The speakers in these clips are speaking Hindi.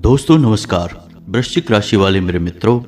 दोस्तों नमस्कार। वृश्चिक राशि वाले मेरे मित्रों,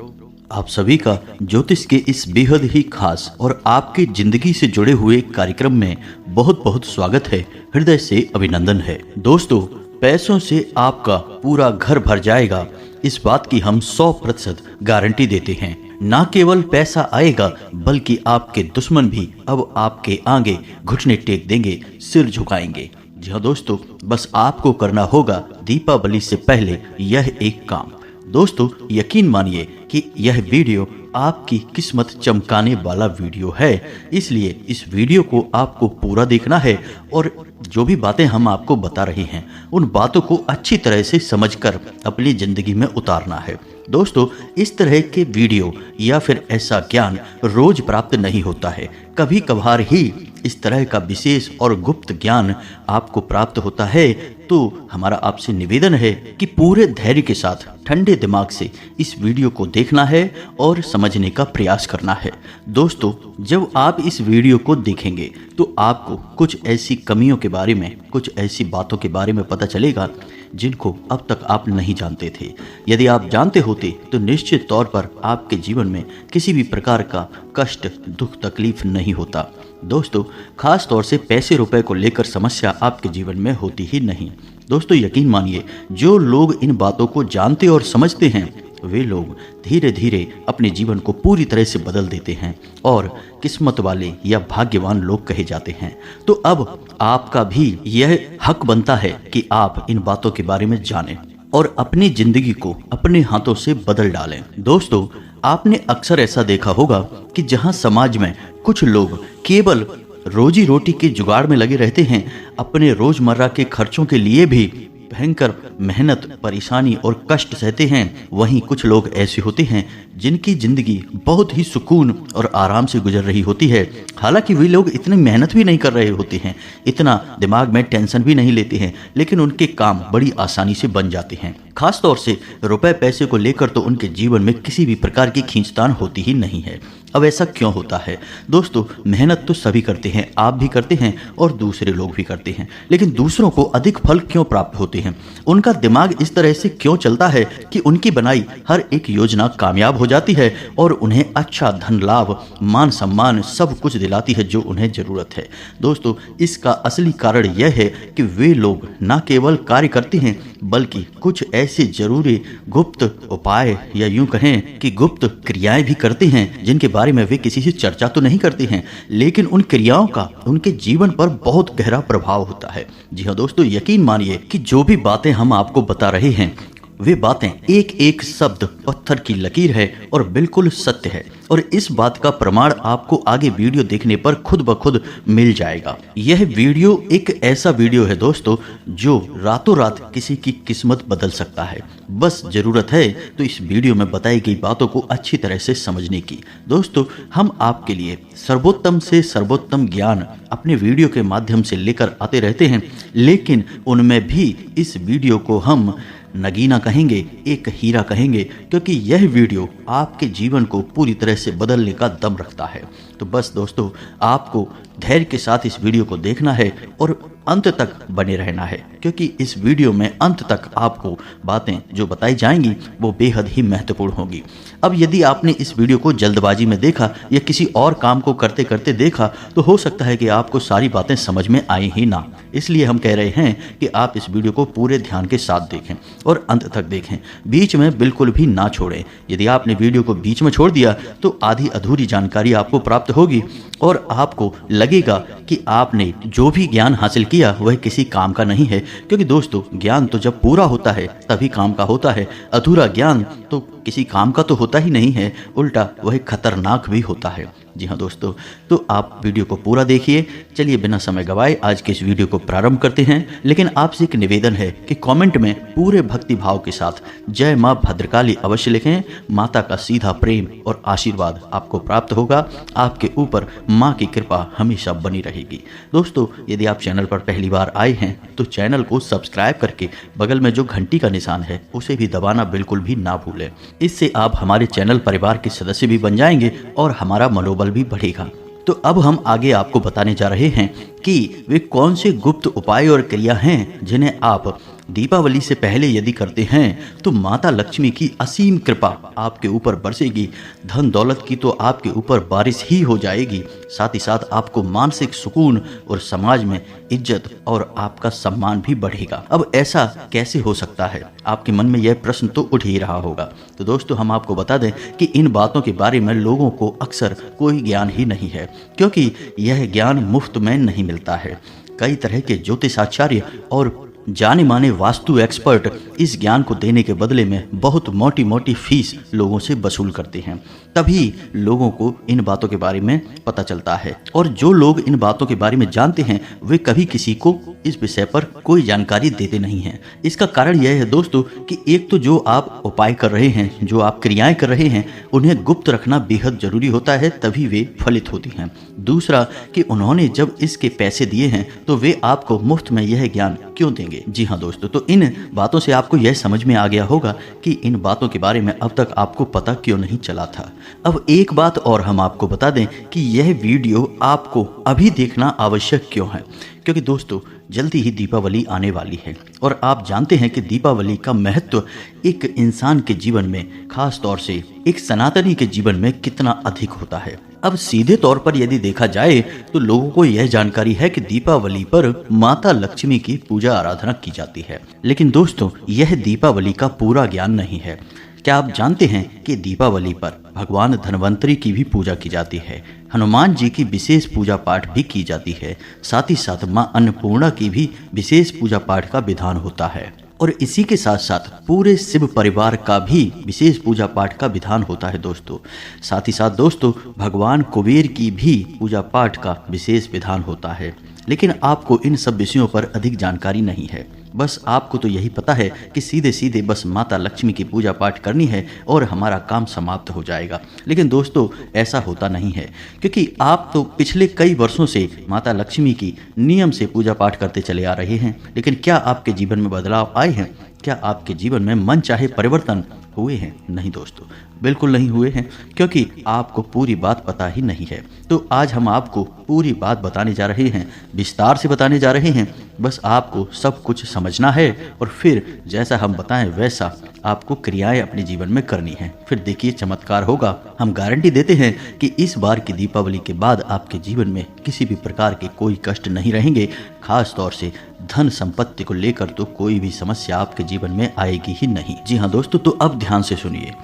आप सभी का ज्योतिष के इस बेहद ही खास और आपके जिंदगी से जुड़े हुए कार्यक्रम में बहुत बहुत स्वागत है, हृदय से अभिनंदन है। दोस्तों, पैसों से आपका पूरा घर भर जाएगा, इस बात की हम 100% गारंटी देते हैं। ना केवल पैसा आएगा बल्कि आपके दुश्मन भी अब आपके आगे घुटने टेक देंगे, सिर झुकाएंगे। जी हाँ दोस्तों, बस आपको करना होगा दीपावली से पहले यह एक काम। दोस्तों, यकीन मानिए कि यह वीडियो आपकी किस्मत चमकाने वाला वीडियो है, इसलिए इस वीडियो को आपको पूरा देखना है और जो भी बातें हम आपको बता रहे हैं उन बातों को अच्छी तरह से समझकर अपनी जिंदगी में उतारना है। दोस्तों, इस तरह के वीडियो या फिर ऐसा ज्ञान रोज प्राप्त नहीं होता है, कभी कभार ही इस तरह का विशेष और गुप्त ज्ञान आपको प्राप्त होता है। तो हमारा आपसे निवेदन है कि पूरे धैर्य के साथ ठंडे दिमाग से इस वीडियो को देखना है और समझने का प्रयास करना है। दोस्तों, जब आप इस वीडियो को देखेंगे तो आपको कुछ ऐसी कमियों के बारे में, कुछ ऐसी बातों के बारे में पता चलेगा जिनको अब तक आप नहीं जानते थे। यदि आप जानते होते तो निश्चित तौर पर आपके जीवन में किसी भी प्रकार का कष्ट, दुख, तकलीफ नहीं होता। दोस्तों, खास तौर से पैसे रुपए को लेकर समस्या आपके जीवन में होती ही नहीं। दोस्तों, यकीन मानिए, जो लोग इन बातों को जानते और समझते हैं वे लोग धीरे धीरे अपने जीवन को पूरी तरह से बदल देते हैं और किस्मत वाले या भाग्यवान लोग कहे जाते हैं। तो अब आपका भी यह हक बनता है कि आप इन बातों के बारे में जानें और अपनी जिंदगी को अपने हाथों से बदल डालें। दोस्तों, आपने अक्सर ऐसा देखा होगा कि जहां समाज में कुछ लोग केवल रोजी रोटी के जुगाड़ में लगे रहते हैं, अपने रोजमर्रा के खर्चों के लिए भी भयंकर मेहनत, परेशानी और कष्ट सहते हैं, वहीं कुछ लोग ऐसे होते हैं जिनकी जिंदगी बहुत ही सुकून और आराम से गुजर रही होती है। हालांकि वे लोग इतनी मेहनत भी नहीं कर रहे होते हैं, इतना दिमाग में टेंशन भी नहीं लेते हैं, लेकिन उनके काम बड़ी आसानी से बन जाते हैं। खास तौर से रुपए पैसे को लेकर तो उनके जीवन में किसी भी प्रकार की खींचतान होती ही नहीं है। अब ऐसा क्यों होता है? दोस्तों, मेहनत तो सभी करते हैं, आप भी करते हैं और दूसरे लोग भी करते हैं, लेकिन दूसरों को अधिक फल क्यों प्राप्त होते हैं? उनका दिमाग इस तरह से क्यों चलता है कि उनकी बनाई हर एक योजना कामयाब हो जाती है और उन्हें अच्छा धन लाभ, मान सम्मान सब कुछ दिलाती है जो उन्हें जरूरत है। दोस्तों, इसका असली कारण यह है कि वे लोग न केवल कार्य करते हैं बल्कि कुछ ऐसे जरूरी गुप्त उपाय या यूं कहें कि गुप्त क्रियाएं भी करते हैं जिनके बारे में वे किसी से चर्चा तो नहीं करते हैं, लेकिन उन क्रियाओं का उनके जीवन पर बहुत गहरा प्रभाव होता है। जी हाँ दोस्तों, यकीन मानिए कि जो भी बातें हम आपको बता रहे हैं वे बातें एक एक शब्द पत्थर की लकीर है और बिल्कुल सत्य है, और इस बात का प्रमाण आपको आगे वीडियो देखने पर खुद ब खुद मिल जाएगा। यह वीडियो एक ऐसा वीडियो है दोस्तों जो रातों रात किसी की किस्मत बदल सकता है। बस जरूरत है तो इस वीडियो में बताई गई बातों को अच्छी तरह से समझने की। दोस्तों, हम आपके लिए सर्वोत्तम से सर्वोत्तम ज्ञान अपने वीडियो के माध्यम से लेकर आते रहते हैं, लेकिन उनमें भी इस वीडियो को हम नगीना कहेंगे, एक हीरा कहेंगे, क्योंकि यह वीडियो आपके जीवन को पूरी तरह से बदलने का दम रखता है। तो बस दोस्तों, आपको धैर्य के साथ इस वीडियो को देखना है और अंत तक बने रहना है, क्योंकि इस वीडियो में अंत तक आपको बातें जो बताई जाएंगी वो बेहद ही महत्वपूर्ण होगी। अब यदि आपने इस वीडियो को जल्दबाजी में देखा या किसी और काम को करते करते देखा तो हो सकता है कि आपको सारी बातें समझ में आए ही ना। इसलिए हम कह रहे हैं कि आप इस वीडियो को पूरे ध्यान के साथ देखें और अंत तक देखें, बीच में बिल्कुल भी ना छोड़ें। यदि आपने वीडियो को बीच में छोड़ दिया तो आधी अधूरी जानकारी आपको प्राप्त होगी और आपको लगेगा कि आपने जो भी ज्ञान हासिल किया वह किसी काम का नहीं है, क्योंकि दोस्तों, ज्ञान तो जब पूरा होता है तभी काम का होता है। अधूरा ज्ञान तो किसी काम का तो होता ही नहीं है, उल्टा वह खतरनाक भी होता है। जी हाँ दोस्तों, तो आप वीडियो को पूरा देखिए। चलिए बिना समय गवाए आज के इस वीडियो को प्रारंभ करते हैं, लेकिन आपसे एक निवेदन है कि कमेंट में पूरे भक्ति भाव के साथ जय माँ भद्रकाली अवश्य लिखें। माता का सीधा प्रेम और आशीर्वाद आपको प्राप्त होगा, आपके ऊपर माँ की कृपा हमेशा बनी रहेगी। दोस्तों, यदि आप चैनल पर पहली बार आए हैं तो चैनल को सब्सक्राइब करके बगल में जो घंटी का निशान है उसे भी दबाना बिल्कुल भी ना भूलें। इससे आप हमारे चैनल परिवार के सदस्य भी बन जाएंगे और हमारा मनोबल भी बढ़ेगा। तो अब हम आगे आपको बताने जा रहे हैं कि वे कौन से गुप्त उपाय और क्रिया हैं जिन्हें आप दीपावली से पहले यदि करते हैं तो माता लक्ष्मी की असीम कृपा आपके ऊपर बरसेगी। धन दौलत की तो आपके ऊपर बारिश ही हो जाएगी, साथ ही साथ आपको मानसिक सुकून और समाज में इज्जत और आपका सम्मान भी बढ़ेगा। अब ऐसा कैसे हो सकता है, आपके मन में यह प्रश्न तो उठ ही रहा होगा। तो दोस्तों, हम आपको बता दें कि इन बातों के बारे में लोगों को अक्सर कोई ज्ञान ही नहीं है, क्योंकि यह ज्ञान मुफ्त में नहीं मिलता है। कई तरह के ज्योतिषाचार्य और जाने माने वास्तु एक्सपर्ट इस ज्ञान को देने के बदले में बहुत मोटी मोटी फीस लोगों से वसूल करते हैं, तभी लोगों को इन बातों के बारे में पता चलता है। और जो लोग इन बातों के बारे में जानते हैं वे कभी किसी को इस विषय पर कोई जानकारी देते नहीं हैं। इसका कारण यह है दोस्तों कि एक तो जो आप उपाय कर रहे हैं, जो आप क्रियाएं कर रहे हैं, उन्हें गुप्त रखना बेहद जरूरी होता है, तभी वे फलित होती हैं। दूसरा कि उन्होंने जब इसके पैसे दिए हैं तो वे आपको मुफ्त में यह ज्ञान क्यों देंगे। जी हाँ दोस्तों, तो इन बातों से आपको यह समझ में आ गया होगा कि इन बातों के बारे में अब तक आपको पता क्यों नहीं चला था। अब एक बात और हम आपको बता दें कि यह वीडियो आपको अभी देखना आवश्यक क्यों है, क्योंकि दोस्तों जल्दी ही दीपावली आने वाली है और आप जानते हैं कि दीपावली का महत्व एक इंसान के जीवन में, खास तौर से एक सनातनी के जीवन में कितना अधिक होता है। अब सीधे तौर पर यदि देखा जाए तो लोगों को यह जानकारी है कि दीपावली पर माता लक्ष्मी की पूजा आराधना की जाती है, लेकिन दोस्तों यह दीपावली का पूरा ज्ञान नहीं है। क्या आप जानते हैं कि दीपावली पर भगवान धन्वंतरी की भी पूजा की जाती है, हनुमान जी की विशेष पूजा पाठ भी की जाती है, साथ ही साथ माँ अन्नपूर्णा की भी विशेष पूजा पाठ का विधान होता है, और इसी के साथ साथ पूरे शिव परिवार का भी विशेष पूजा पाठ का विधान होता है दोस्तों। साथ ही साथ दोस्तों भगवान कुबेर की भी पूजा पाठ का विशेष विधान होता है, लेकिन आपको इन सब विषयों पर अधिक जानकारी नहीं है। बस आपको तो यही पता है कि सीधे सीधे बस माता लक्ष्मी की पूजा पाठ करनी है और हमारा काम समाप्त हो जाएगा। लेकिन दोस्तों ऐसा होता नहीं है, क्योंकि आप तो पिछले कई वर्षों से माता लक्ष्मी की नियम से पूजा पाठ करते चले आ रहे हैं, लेकिन क्या आपके जीवन में बदलाव आए हैं? क्या आपके जीवन में मन चाहे परिवर्तन हुए हैं? नहीं दोस्तों, बिल्कुल नहीं हुए हैं, क्योंकि आपको पूरी बात पता ही नहीं है। तो आज हम आपको पूरी बात बताने जा रहे हैं, विस्तार से बताने जा रहे हैं। बस आपको सब कुछ समझना है और फिर जैसा हम बताएं वैसा आपको क्रियाएं अपने जीवन में करनी है। फिर देखिए चमत्कार होगा। हम गारंटी देते हैं कि इस बार की दीपावली के बाद आपके जीवन में किसी भी प्रकार के कोई कष्ट नहीं रहेंगे, खास तौर से धन संपत्ति को लेकर तो कोई भी समस्या आपके जीवन में आएगी ही नहीं। जी हाँ दोस्तों, तो अब ध्यान से सुनिए।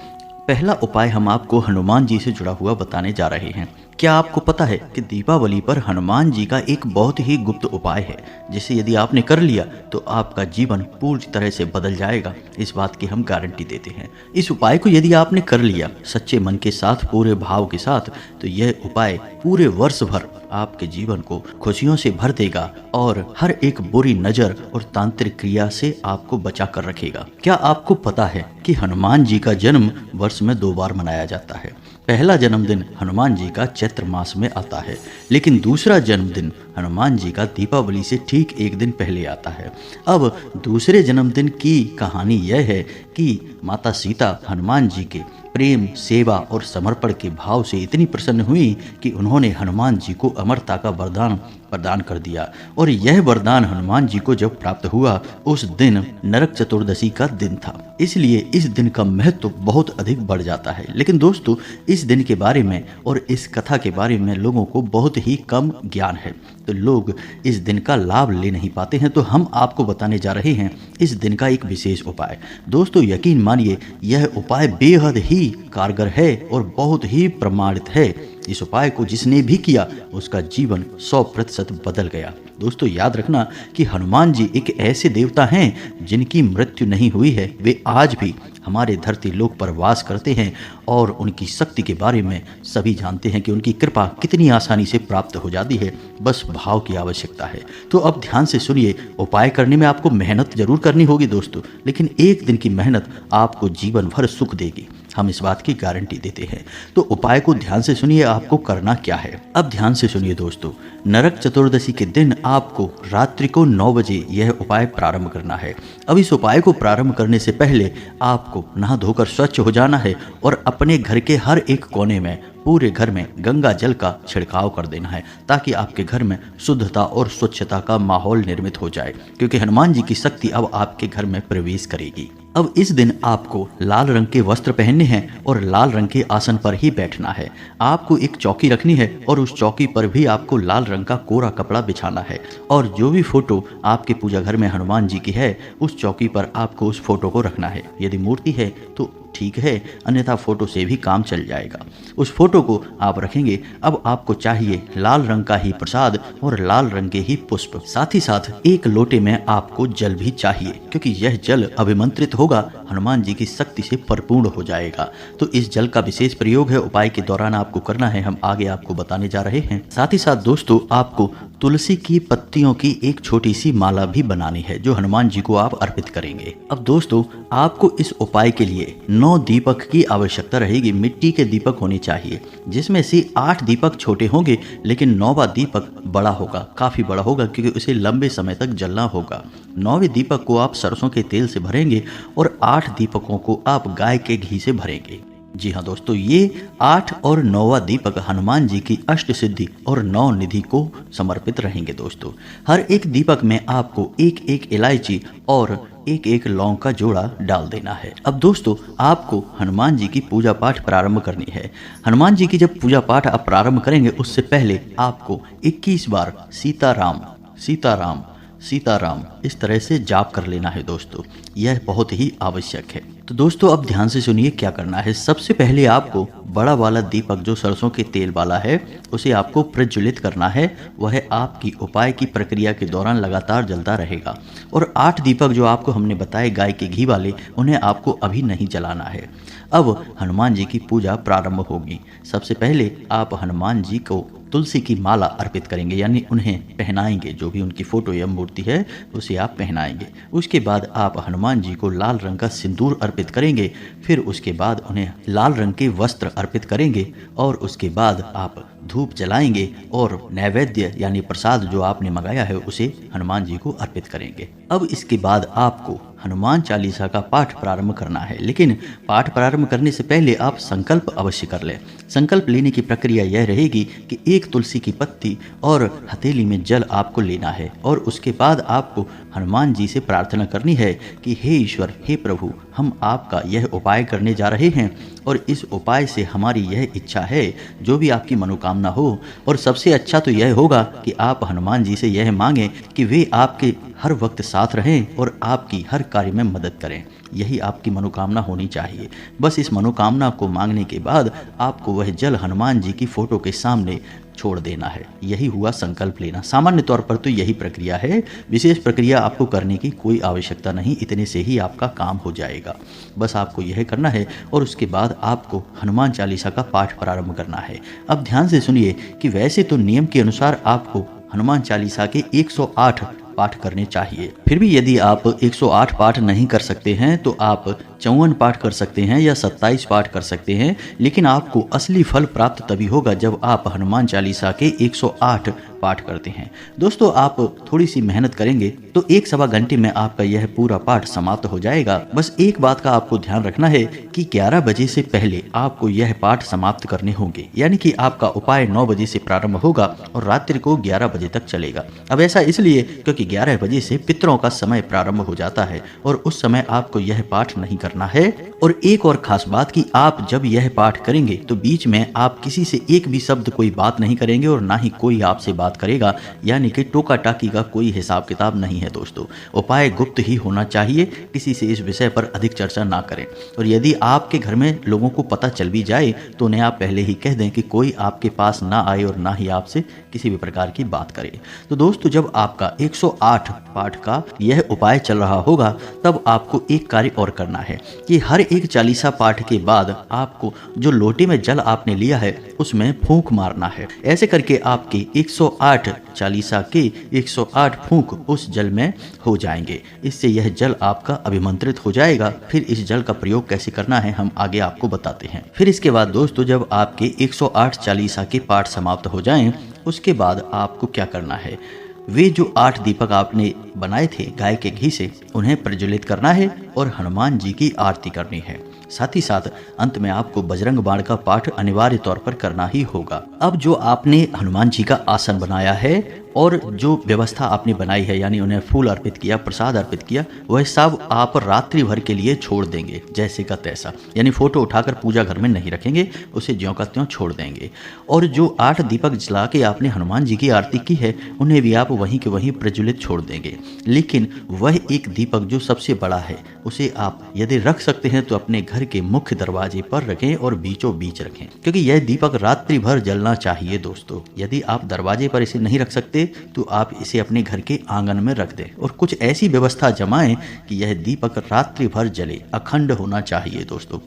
पहला उपाय हम आपको हनुमान जी से जुड़ा हुआ बताने जा रहे हैं। क्या आपको पता है कि दीपावली पर हनुमान जी का एक बहुत ही गुप्त उपाय है, जिसे यदि आपने कर लिया तो आपका जीवन पूरी तरह से बदल जाएगा। इस बात की हम गारंटी देते हैं। इस उपाय को यदि आपने कर लिया सच्चे मन के साथ, पूरे भाव के साथ, तो यह उपाय पूरे वर्ष भर आपके जीवन को खुशियों से भर देगा और हर एक बुरी नजर और तांत्रिक क्रिया से आपको बचा कर रखेगा। क्या आपको पता है कि हनुमान जी का जन्म वर्ष में 2 बार मनाया जाता है? पहला जन्मदिन हनुमान जी का चैत्र मास में आता है, लेकिन दूसरा जन्मदिन हनुमान जी का दीपावली से ठीक 1 दिन पहले आता है। अब दूसरे जन्मदिन की कहानी यह है कि माता सीता हनुमान जी के प्रेम, सेवा और समर्पण के भाव से इतनी प्रसन्न हुई कि उन्होंने हनुमान जी को अमरता का वरदान प्रदान कर दिया। और यह वरदान हनुमान जी को जब प्राप्त हुआ उस दिन नरक चतुर्दशी का दिन था, इसलिए इस दिन का महत्व बहुत अधिक बढ़ जाता है। लेकिन दोस्तों इस दिन के बारे में और इस कथा के बारे में लोगों को बहुत ही कम ज्ञान है, तो लोग इस दिन का लाभ ले नहीं पाते हैं। तो हम आपको बताने जा रहे हैं इस दिन का एक विशेष उपाय। दोस्तों यकीन मानिए यह उपाय बेहद ही कारगर है और बहुत ही प्रमाणित है। इस उपाय को जिसने भी किया उसका जीवन 100% बदल गया। दोस्तों याद रखना कि हनुमान जी एक ऐसे देवता हैं जिनकी मृत्यु नहीं हुई है। वे आज भी हमारे धरती लोक पर वास करते हैं और उनकी शक्ति के बारे में सभी जानते हैं कि उनकी कृपा कितनी आसानी से प्राप्त हो जाती है, बस भाव की आवश्यकता है। तो अब ध्यान से सुनिए, उपाय करने में आपको मेहनत जरूर करनी होगी दोस्तों, लेकिन एक दिन की मेहनत आपको जीवन भर सुख देगी, हम इस बात की गारंटी देते हैं। तो उपाय को ध्यान से सुनिए, आपको करना क्या है। अब ध्यान से सुनिए दोस्तों, नरक चतुर्दशी के दिन आपको रात्रि को 9 बजे यह उपाय प्रारंभ करना है। अब इस उपाय को प्रारंभ करने से पहले आपको नहा धोकर स्वच्छ हो जाना है और अपने घर के हर एक कोने में पूरे घर में गंगा जल का छिड़काव कर देना है, ताकि आपके घर में शुद्धता और स्वच्छता का माहौल निर्मित हो जाए, क्योंकि हनुमान जी की शक्ति अब आपके घर में प्रवेश करेगी। अब इस दिन आपको लाल रंग के वस्त्र पहनने हैं और लाल रंग के आसन पर ही बैठना है। आपको एक चौकी रखनी है और उस चौकी पर भी आपको लाल रंग का कोरा कपड़ा बिछाना है, और जो भी फोटो आपके पूजा घर में हनुमान जी की है उस चौकी पर आपको उस फोटो को रखना है। यदि मूर्ति है तो ठीक है, अन्यथा फोटो से भी काम चल जाएगा। उस फोटो को आप रखेंगे। अब आपको चाहिए लाल रंग का ही प्रसाद और लाल रंग के ही पुष्प। साथ ही साथ एक लोटे में आपको जल भी चाहिए, क्योंकि यह जल अभिमंत्रित होगा, हनुमान जी की शक्ति से परिपूर्ण हो जाएगा। तो इस जल का विशेष प्रयोग है, उपाय के दौरान आपको करना है, हम आगे आपको बताने जा रहे हैं। साथ ही साथ दोस्तों, आपको तुलसी की पत्तियों की एक छोटी सी माला भी बनानी है, जो हनुमान जी को आप अर्पित करेंगे। अब दोस्तों, आपको इस उपाय के लिए 9 दीपक की आवश्यकता रहेगी। मिट्टी के दीपक होने चाहिए, जिसमें से 8 दीपक छोटे होंगे, लेकिन 9वां दीपक बड़ा होगा, काफी बड़ा होगा, क्योंकि उसे लंबे समय तक जलना होगा। 9वें दीपक को आप सरसों के तेल से भरेंगे और 8 दीपकों को आप गाय के घी से भरेंगे। जी हाँ दोस्तों, ये 8 और 9वां दीपक हनुमान जी की अष्ट सिद्धि और 9 निधि को समर्पित रहेंगे। दोस्तों, हर एक दीपक में आपको एक एक इलायची और एक एक लौंग का जोड़ा डाल देना है। अब दोस्तों, आपको हनुमान जी की पूजा पाठ प्रारंभ करनी है। हनुमान जी की जब पूजा पाठ आप प्रारंभ करेंगे, उससे पहले आपको 21 बार सीताराम सीताराम सीताराम इस तरह से जाप कर लेना है। दोस्तों, यह बहुत ही आवश्यक है। तो दोस्तों, अब ध्यान से सुनिए क्या करना है। सबसे पहले आपको बड़ा वाला दीपक जो सरसों के तेल वाला है, उसे आपको प्रज्वलित करना है। वह आपकी उपाय की प्रक्रिया के दौरान लगातार जलता रहेगा। और 8 दीपक जो आपको हमने बताए गाय के घी वाले, उन्हें आपको अभी नहीं जलाना है। अब हनुमान जी की पूजा प्रारंभ होगी। सबसे पहले आप हनुमान जी को तुलसी की माला अर्पित करेंगे, यानी उन्हें पहनाएंगे। जो भी उनकी फोटो या मूर्ति है उसे आप पहनाएंगे। उसके बाद आप हनुमान जी को लाल रंग का सिंदूर अर्पित करेंगे। फिर उसके बाद उन्हें लाल रंग के वस्त्र अर्पित करेंगे, और उसके बाद आप धूप जलाएंगे और नैवेद्य यानी प्रसाद जो आपने मंगाया है उसे हनुमान जी को अर्पित करेंगे। अब इसके बाद आपको हनुमान चालीसा का पाठ प्रारंभ करना है, लेकिन पाठ प्रारंभ करने से पहले आप संकल्प अवश्य कर लें। संकल्प लेने की प्रक्रिया यह रहेगी कि एक तुलसी की पत्ती और हथेली में जल आपको लेना है, और उसके बाद आपको हनुमान जी से प्रार्थना करनी है कि हे ईश्वर, हे प्रभु, हम आपका यह उपाय करने जा रहे हैं, और इस उपाय से हमारी यह इच्छा है, जो भी आपकी मनोकामना हो। और सबसे अच्छा तो यह होगा कि आप हनुमान जी से यह मांगें कि वे आपके हर वक्त साथ रहें और आपकी हर कार्य में मदद करें। यही आपकी मनोकामना होनी चाहिए। बस इस मनोकामना को मांगने के बाद आपको वह जल हनुमान जी की फोटो के सामने छोड़ देना है। यही हुआ संकल्प लेना। सामान्य तौर पर तो यही प्रक्रिया है, विशेष प्रक्रिया आपको करने की कोई आवश्यकता नहीं, इतने से ही आपका काम हो जाएगा। बस आपको यह करना है, और उसके बाद आपको हनुमान चालीसा का पाठ प्रारंभ करना है। अब ध्यान से सुनिए कि वैसे तो नियम के अनुसार आपको हनुमान चालीसा के 108 पाठ करने चाहिए। फिर भी यदि आप 108 पाठ नहीं कर सकते हैं तो आप 54 पाठ कर सकते हैं या 27 पाठ कर सकते हैं, लेकिन आपको असली फल प्राप्त तभी होगा जब आप हनुमान चालीसा के 108 पाठ करते हैं। दोस्तों, आप थोड़ी सी मेहनत करेंगे तो 1 सवा घंटे में आपका यह पूरा पाठ समाप्त हो जाएगा। बस एक बात का आपको ध्यान रखना है कि 11 बजे से पहले आपको यह पाठ समाप्त करने होंगे, यानी कि आपका उपाय 9 बजे से प्रारंभ होगा और रात्रि को 11 बजे तक चलेगा। अब ऐसा इसलिए क्योंकि 11 बजे से पितरों का समय प्रारंभ हो जाता है, और उस समय आपको यह पाठ नहीं करना है। और एक और खास बात कि आप जब यह पाठ करेंगे तो बीच में आप किसी से एक भी शब्द कोई बात नहीं करेंगे, और ना ही कोई आपसे बात करेगा, यानी कि टोका टाकी का कोई हिसाब किताब नहीं है। दोस्तों, उपाय गुप्त ही होना चाहिए, किसी से इस विषय पर अधिक चर्चा ना करें। और यदि आपके घर में लोगों को पता चल भी जाए तो उन्हें आप पहले ही कह दें कि कोई आपके पास ना आए और ना ही आपसे किसी भी प्रकार की बात करे। तो दोस्तों, जब आपका 108 पाठ का यह उपाय चल रहा होगा, तब आपको एक कार्य और करना है कि हर एक चालीसा पाठ के बाद आपको जो लोटे में जल आपने लिया है उसमें फूंक मारना है। ऐसे करके आपके 108 चालीसा के 108 फूंक उस जल में हो जाएंगे। इससे यह जल आपका अभिमंत्रित हो जाएगा। फिर इस जल का प्रयोग कैसे करना है हम आगे आपको बताते हैं। फिर इसके बाद दोस्तों, जब आपके 108 चालीसा के पाठ समाप्त हो जाएं, उसके बाद आपको क्या करना है, वे जो 8 दीपक आपने बनाए थे गाय के घी से, उन्हें प्रज्वलित करना है और हनुमान जी की आरती करनी है। साथ ही साथ अंत में आपको बजरंग बाण का पाठ अनिवार्य तौर पर करना ही होगा। अब जो आपने हनुमान जी का आसन बनाया है और जो व्यवस्था आपने बनाई है, यानी उन्हें फूल अर्पित किया, प्रसाद अर्पित किया, वह सब आप रात्रि भर के लिए छोड़ देंगे जैसे का तैसा। यानी फोटो उठाकर पूजा घर में नहीं रखेंगे, उसे ज्यों का त्यों छोड़ देंगे। और जो 8 दीपक जला के आपने हनुमान जी की आरती की है, उन्हें भी आप वहीं के वहीं प्रज्वलित छोड़ देंगे। लेकिन वह एक दीपक जो सबसे बड़ा है, उसे आप यदि रख सकते हैं तो अपने घर के मुख्य दरवाजे पर रखें और बीचों बीच रखें, क्योंकि यह दीपक रात्रि भर जलना चाहिए दोस्तों। यदि आप दरवाजे पर इसे नहीं रख सकते तो आप इसे अपने घर के आंगन में रख दें और कुछ ऐसी व्यवस्था जमाएं कि यह दीपक रात्रि भर जले, अखंड होना चाहिए दोस्तों।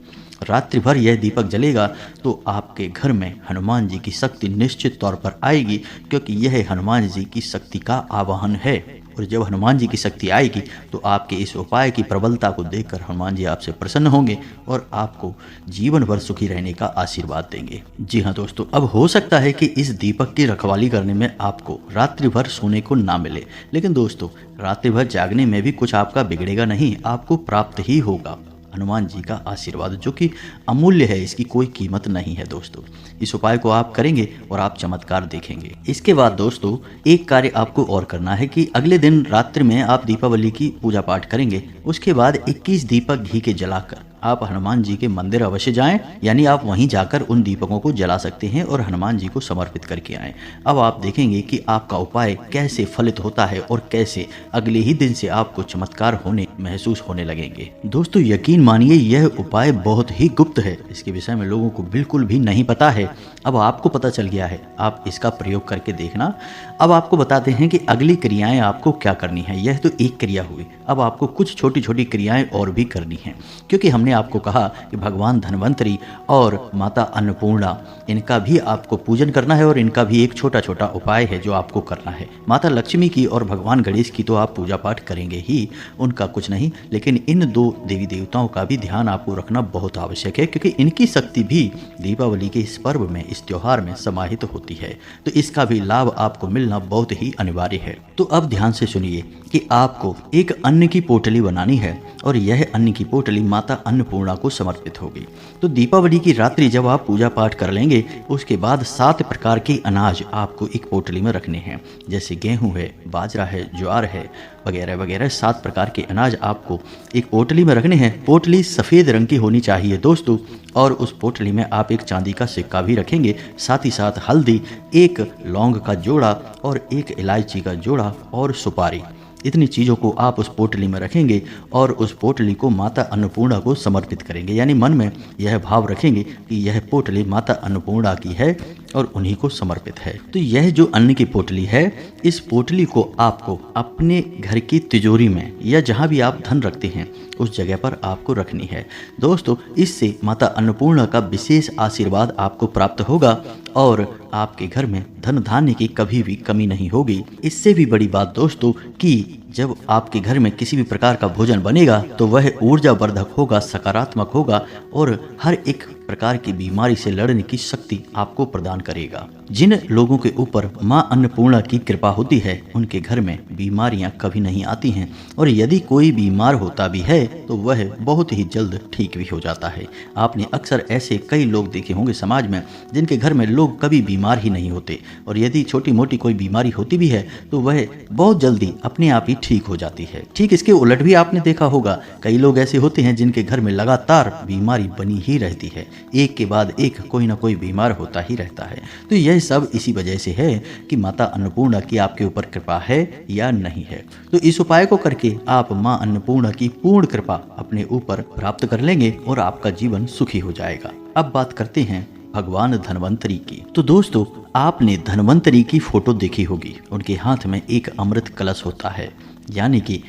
रात्रि भर यह दीपक जलेगा तो आपके घर में हनुमान जी की शक्ति निश्चित तौर पर आएगी, क्योंकि यह हनुमान जी की शक्ति का आवाहन है। और जब हनुमान जी की शक्ति आएगी तो आपके इस उपाय की प्रबलता को देखकर हनुमान जी आपसे प्रसन्न होंगे और आपको जीवन भर सुखी रहने का आशीर्वाद देंगे। जी हाँ दोस्तों, अब हो सकता है कि इस दीपक की रखवाली करने में आपको रात्रि भर सोने को ना मिले, लेकिन दोस्तों रात्रि भर जागने में भी कुछ आपका बिगड़ेगा नहीं, आपको प्राप्त ही होगा हनुमान जी का आशीर्वाद, जो कि अमूल्य है, इसकी कोई कीमत नहीं है दोस्तों। इस उपाय को आप करेंगे और आप चमत्कार देखेंगे। इसके बाद दोस्तों एक कार्य आपको और करना है कि अगले दिन रात्रि में आप दीपावली की पूजा पाठ करेंगे। उसके बाद 21 दीपक घी के जलाकर आप हनुमान जी के मंदिर अवश्य जाएं, यानी आप वहीं जाकर उन दीपकों को जला सकते हैं और हनुमान जी को समर्पित करके आएं। अब आप देखेंगे कि आपका उपाय कैसे फलित होता है और कैसे अगले ही दिन से आपको चमत्कार होने महसूस होने लगेंगे। दोस्तों यकीन मानिए यह उपाय बहुत ही गुप्त है, इसके विषय में लोगों को बिल्कुल भी नहीं पता है। अब आपको पता चल गया है, आप इसका प्रयोग करके देखना। अब आपको बताते हैं कि अगली क्रियाएं आपको क्या करनी है। यह तो एक क्रिया हुई, अब आपको कुछ छोटी छोटी क्रियाएं और भी करनी है, क्योंकि हमने आपको कहा कि भगवान धन्वंतरी और माता अन्नपूर्णा, इनका भी आपको पूजन करना है और इनका भी एक छोटा छोटा उपाय है जो आपको करना है। माता लक्ष्मी की और भगवान गणेश की तो आप पूजा पाठ करेंगे ही, उनका कुछ नहीं, लेकिन इन 2 देवी देवताओं का भी ध्यान आपको रखना बहुत आवश्यक है, क्योंकि इनकी शक्ति भी दीपावली के इस पर्व में, इस त्योहार में समाहित होती है, तो इसका भी लाभ आपको मिलना बहुत ही अनिवार्य है। तो अब ध्यान से सुनिए कि आपको एक अन्न की पोटली बनानी है और यह अन्न की पोटली माता अन्नपूर्णा को समर्पित होगी। तो दीपावली की रात्रि जब आप पूजा पाठ कर लेंगे, उसके बाद 7 प्रकार के अनाज आपको एक पोटली में रखने हैं, जैसे गेहूं है, बाजरा है, ज्वार है, वगैरह वगैरह 7 प्रकार के अनाज आपको एक पोटली में रखने हैं। पोटली सफ़ेद रंग की होनी चाहिए दोस्तों, और उस पोटली में आप एक चांदी का सिक्का भी रखेंगे, साथ ही साथ हल्दी, एक लौंग का जोड़ा और एक इलायची का जोड़ा और सुपारी। इतनी चीज़ों को आप उस पोटली में रखेंगे और उस पोटली को माता अन्नपूर्णा को समर्पित करेंगे, यानी मन में यह भाव रखेंगे कि यह पोटली माता अन्नपूर्णा की है और उन्हीं को समर्पित है। तो यह जो अन्न की पोटली है, इस पोटली को आपको अपने घर की तिजोरी में या जहाँ भी आप धन रखते हैं उस जगह पर आपको रखनी है दोस्तों। इससे माता अन्नपूर्णा का विशेष आशीर्वाद आपको प्राप्त होगा और आपके घर में धन धान्य की कभी भी कमी नहीं होगी। इससे भी बड़ी बात दोस्तों कि जब आपके घर में किसी भी प्रकार का भोजन बनेगा तो वह ऊर्जा वर्धक होगा, सकारात्मक होगा और हर एक प्रकार की बीमारी से लड़ने की शक्ति आपको प्रदान करेगा। जिन लोगों के ऊपर मां अन्नपूर्णा की कृपा होती है उनके घर में बीमारियां कभी नहीं आती हैं, और यदि कोई बीमार होता भी है तो वह बहुत ही जल्द ठीक भी हो जाता है। आपने अक्सर ऐसे कई लोग देखे होंगे समाज में जिनके घर में लोग कभी बीमार ही नहीं होते, और यदि छोटी मोटी कोई बीमारी होती भी है तो वह बहुत जल्दी अपने आप ही ठीक हो जाती है। ठीक इसके उलट भी आपने देखा होगा, कई लोग ऐसे होते हैं जिनके घर में लगातार बीमारी बनी ही रहती है, एक के बाद एक कोई ना कोई बीमार होता ही रहता है। तो यह सब इसी वजह से है कि माता अन्नपूर्णा की आपके ऊपर कृपा है या नहीं है। तो इस उपाय को करके आप मां अन्नपूर्णा की पूर्ण कृपा अपने ऊपर प्राप्त कर लेंगे और आपका जीवन सुखी हो जाएगा। अब बात करते हैं भगवान धन्वंतरी की। तो दोस्तों आपने धन्वंतरी की फोटो देखी होगी, उनके हाथ में एक अमृत कलश होता है, यानी कि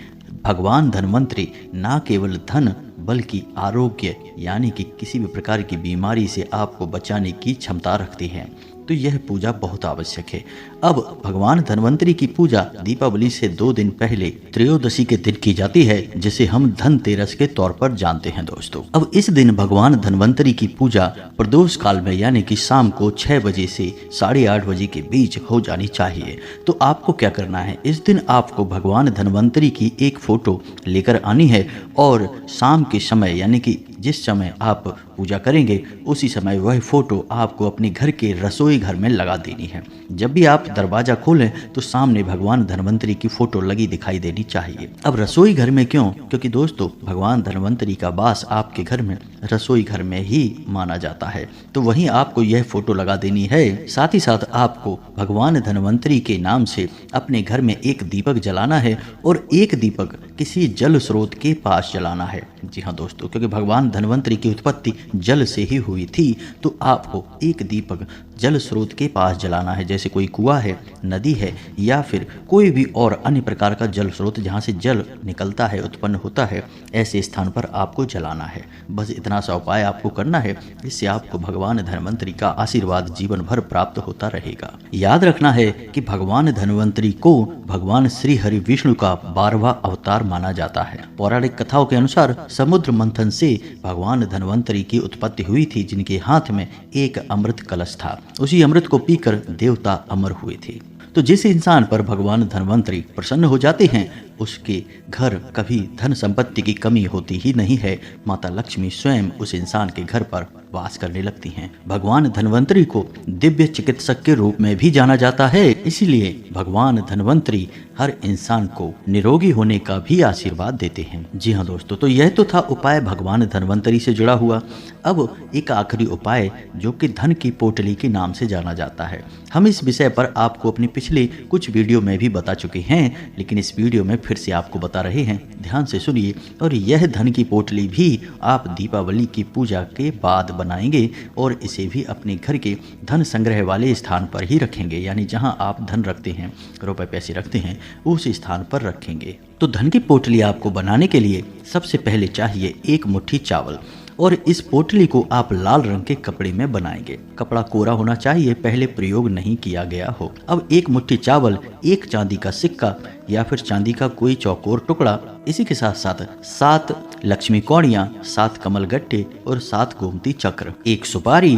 भगवान धन्वंतरी ना केवल धन बल्कि आरोग्य, यानी कि किसी भी प्रकार की बीमारी से आपको बचाने की क्षमता रखते हैं। तो यह पूजा बहुत आवश्यक है। अब भगवान धन्वंतरी की पूजा दीपावली से 2 दिन पहले त्रयोदशी के दिन की जाती है, जिसे हम धनतेरस के तौर पर जानते हैं दोस्तों। अब इस दिन भगवान धन्वंतरी की पूजा प्रदोष काल में यानी कि शाम को 6 बजे से 8:30 बजे के बीच हो जानी चाहिए। तो आपको क्या करना है, इस दिन आपको भगवान धन्वंतरी की एक फोटो लेकर आनी है और शाम के समय यानी कि जिस समय आप पूजा करेंगे उसी समय वह फोटो आपको अपने घर के रसोई घर में लगा देनी है। जब भी आप दरवाजा खोलें तो सामने भगवान धन्वंतरी की फोटो लगी दिखाई देनी चाहिए। अब रसोई घर में क्यों? क्योंकि दोस्तों भगवान धन्वंतरी का वास आपके घर में रसोई घर में ही माना जाता है, तो वहीं आपको यह फोटो लगा देनी है। साथ ही साथ आपको भगवान धन्वंतरी के नाम से अपने घर में एक दीपक जलाना है और एक दीपक किसी जल स्रोत के पास जलाना है। जी हाँ दोस्तों, क्योंकि भगवान धन्वंतरी की उत्पत्ति जल से ही हुई थी, तो आपको एक दीपक जल स्रोत के पास जलाना है, जैसे कोई कुआं है, नदी है या फिर कोई भी और अन्य प्रकार का जल स्रोत जहाँ से जल निकलता है, उत्पन्न होता है, ऐसे स्थान पर आपको जलाना है। बस इतना सा उपाय आपको करना है, इससे आपको भगवान धन्वंतरी का आशीर्वाद जीवन भर प्राप्त होता रहेगा। याद रखना है कि भगवान धन्वंतरी को भगवान श्री हरि विष्णु का 12वां अवतार माना जाता है। पौराणिक कथाओं के अनुसार समुद्र मंथन से भगवान धन्वंतरी की उत्पत्ति हुई थी, जिनके हाथ में एक अमृत कलश था। उसी अमृत को पीकर देवता अमर हुए थे। तो जिस इंसान पर भगवान धन्वंतरी प्रसन्न हो जाते हैं उसके घर कभी धन संपत्ति की कमी होती ही नहीं है। माता लक्ष्मी स्वयं उस इंसान के घर पर वास करने लगती हैं। भगवान धन्वंतरी को दिव्य चिकित्सक के रूप में भी जाना जाता है, इसीलिए भगवान धन्वंतरी हर इंसान को निरोगी होने का भी आशीर्वाद देते हैं। जी हाँ दोस्तों, तो यह तो था उपाय भगवान धन्वंतरी से जुड़ा हुआ। अब एक आखिरी उपाय जो कि धन की पोटली के नाम से जाना जाता है। हम इस विषय पर आपको अपने पिछले कुछ वीडियो में भी बता चुके हैं, लेकिन इस वीडियो में फिर से आपको बता रहे हैं, ध्यान से सुनिए। और यह धन की पोटली भी आप दीपावली की पूजा के बाद बनाएंगे और इसे भी अपने घर के धन संग्रह वाले स्थान पर ही रखेंगे, यानी जहां आप धन रखते हैं, रुपए पैसे रखते हैं, उस स्थान पर रखेंगे। तो धन की पोटली आपको बनाने के लिए सबसे पहले चाहिए 1 मुट्ठी चावल, और इस पोटली को आप लाल रंग के कपड़े में बनाएंगे। कपड़ा कोरा होना चाहिए, पहले प्रयोग नहीं किया गया हो। अब 1 मुट्ठी चावल, 1 चांदी का सिक्का या फिर चांदी का कोई चौकोर टुकड़ा, इसी के साथ साथ 7 लक्ष्मी कौड़ियां, 7 कमल गट्टे और 7 गोमती चक्र, 1 सुपारी,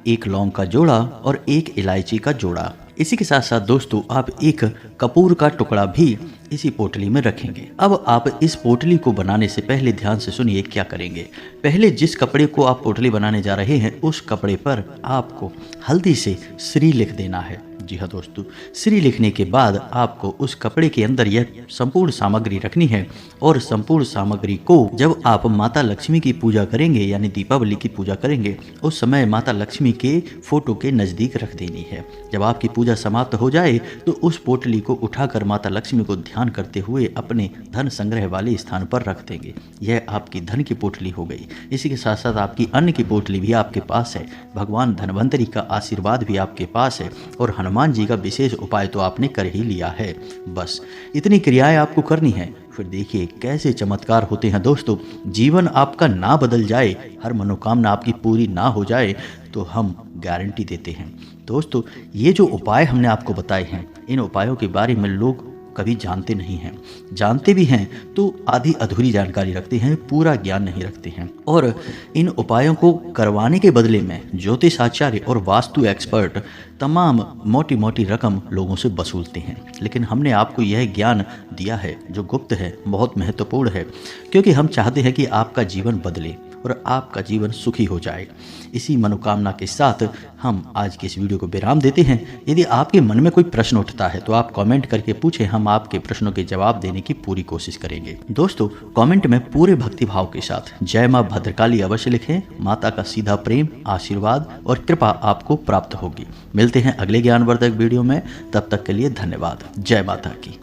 1 लौंग का जोड़ा और 1 इलायची का जोड़ा। इसी के साथ साथ दोस्तों आप 1 कपूर का टुकड़ा भी इसी पोटली में रखेंगे। अब आप इस पोटली को बनाने से पहले ध्यान से सुनिए क्या करेंगे। पहले जिस कपड़े को आप पोटली बनाने जा रहे हैं उस कपड़े पर आपको हल्दी से श्री लिख देना है। जी हाँ दोस्तों, श्री लिखने के बाद आपको उस कपड़े के अंदर यह संपूर्ण सामग्री रखनी है और संपूर्ण सामग्री को जब आप माता लक्ष्मी की पूजा करेंगे यानी दीपावली की पूजा करेंगे उस समय माता लक्ष्मी के फोटो के नज़दीक रख देनी है। जब आपकी पूजा समाप्त हो जाए तो उस पोटली को उठाकर माता लक्ष्मी को ध्यान करते हुए अपने धन संग्रह वाले स्थान पर रख देंगे। यह आपकी धन की पोटली हो गई। इसी के साथ साथ आपकी अन्न की पोटली भी आपके पास है, भगवान धन्वंतरी का आशीर्वाद भी आपके पास है और हनुमान जी का विशेष उपाय तो आपने कर ही लिया है। बस इतनी क्रियाएं आपको करनी है, फिर देखिए कैसे चमत्कार होते हैं दोस्तों। जीवन आपका ना बदल जाए, हर मनोकामना आपकी पूरी ना हो जाए तो हम गारंटी देते हैं। दोस्तों ये जो उपाय हमने आपको बताए हैं, इन उपायों के बारे में लोग कभी जानते नहीं हैं, जानते भी हैं तो आधी अधूरी जानकारी रखते हैं, पूरा ज्ञान नहीं रखते हैं। और इन उपायों को करवाने के बदले में ज्योतिष आचार्य और वास्तु एक्सपर्ट तमाम मोटी मोटी रकम लोगों से वसूलते हैं। लेकिन हमने आपको यह ज्ञान दिया है जो गुप्त है, बहुत महत्वपूर्ण है, क्योंकि हम चाहते हैं कि आपका जीवन बदले और आपका जीवन सुखी हो जाए। इसी मनोकामना के साथ हम आज के इस वीडियो को विराम देते हैं। यदि आपके मन में कोई प्रश्न उठता है तो आप कमेंट करके पूछें, हम आपके प्रश्नों के जवाब देने की पूरी कोशिश करेंगे। दोस्तों कमेंट में पूरे भक्ति भाव के साथ जय मां भद्रकाली अवश्य लिखें। माता का सीधा प्रेम, आशीर्वाद और कृपा आपको प्राप्त होगी। मिलते हैं अगले ज्ञानवर्धक वीडियो में, तब तक के लिए धन्यवाद। जय माता की।